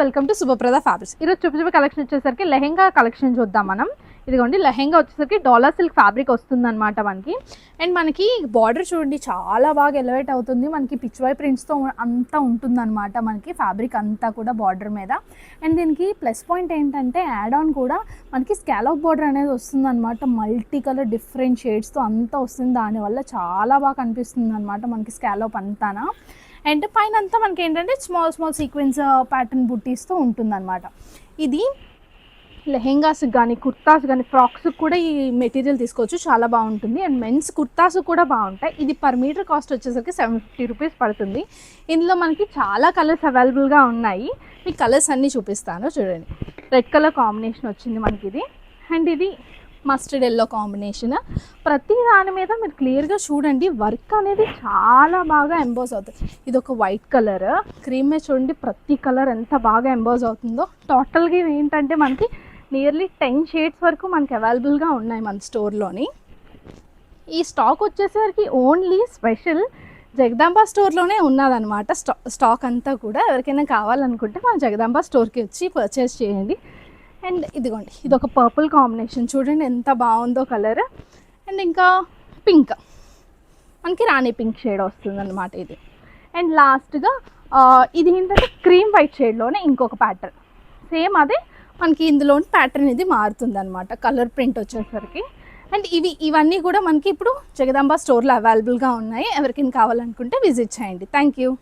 Welcome to Subhaprada fabrics. ఈరోజు చూపించే collection వచ్చేసరికి లెహెంగా కలెక్షన్ చూద్దాం మనం. ఇదిగోండి లెహెంగా వచ్చేసరికి డాలర్ సిల్క్ ఫ్యాబ్రిక్ వస్తుందన్నమాట మనకి. అండ్ మనకి బార్డర్ చూడండి చాలా బాగా ఎలివేట్ అవుతుంది. మనకి పిచ్వై ప్రింట్స్తో అంతా ఉంటుందన్నమాట మనకి ఫ్యాబ్రిక్ అంతా కూడా బార్డర్ మీద. అండ్ దీనికి ప్లస్ పాయింట్ ఏంటంటే యాడ్ ఆన్ కూడా మనకి స్కాలప్ బార్డర్ అనేది వస్తుందన్నమాట. మల్టీ కలర్ డిఫరెంట్ షేడ్స్తో అంతా వస్తుంది. దానివల్ల చాలా బాగా కనిపిస్తుంది అనమాట మనకి స్కాలప్ అంతానా. అండ్ పైన అంతా మనకి ఏంటంటే స్మాల్ సీక్వెన్స్ ప్యాటర్న్ బుట్టీస్తో ఉంటుందన్నమాట. ఇది లెహెంగాస్ కానీ కుర్తాస్ కానీ ఫ్రాక్స్ కూడా ఈ మెటీరియల్ తీసుకోవచ్చు, చాలా బాగుంటుంది. అండ్ మెన్స్ కుర్తాస్ కూడా బాగుంటాయి. ఇది పర్ మీటర్ కాస్ట్ వచ్చేసరికి 750 రూపీస్ పడుతుంది. ఇందులో మనకి చాలా కలర్స్ అవైలబుల్గా ఉన్నాయి. ఈ కలర్స్ అన్నీ చూపిస్తాను చూడండి. రెడ్ కలర్ కాంబినేషన్ వచ్చింది మనకి ఇది. అండ్ ఇది మస్టర్డ్ ఎల్లో కాంబినేషన్. ప్రతి దాని మీద మీరు క్లియర్గా చూడండి వర్క్ అనేది చాలా బాగా ఎంబోజ్ అవుతుంది. ఇది ఒక వైట్ కలర్ క్రీమ్ మీద చూడండి ప్రతి కలర్ ఎంత బాగా ఎంబోజ్ అవుతుందో. టోటల్గా ఏంటంటే మనకి నియర్లీ 10 షేడ్స్ వరకు మనకి అవైలబుల్గా ఉన్నాయి మన స్టోర్లోని. ఈ స్టాక్ వచ్చేసరికి ఓన్లీ స్పెషల్ జగదాంబ స్టోర్లోనే ఉన్నదన్నమాట. స్టాక్ అంతా కూడా ఎవరికైనా కావాలనుకుంటే మన జగదాంబ స్టోర్కి వచ్చి పర్చేస్ చేయండి. అండ్ ఇదిగోండి ఇది ఒక పర్పుల్ కాంబినేషన్ చూడండి ఎంత బాగుందో కలర్. అండ్ ఇంకా పింక్ మనకి రాణి పింక్ షేడ్ వస్తుంది అనమాట ఇది. అండ్ లాస్ట్గా ఇది ఏంటంటే క్రీమ్ వైట్ షేడ్లోనే ఇంకొక ప్యాటర్న్ సేమ్ అదే మనకి ఇందులోని ప్యాటర్న్ ఇది మారుతుంది అనమాట కలర్ ప్రింట్ వచ్చేసరికి. అండ్ ఇవన్నీ కూడా మనకి ఇప్పుడు జగదాంబ స్టోర్లో అవైలబుల్గా ఉన్నాయి. ఎవరికైనా కావాలనుకుంటే విజిట్ చేయండి. Thank you.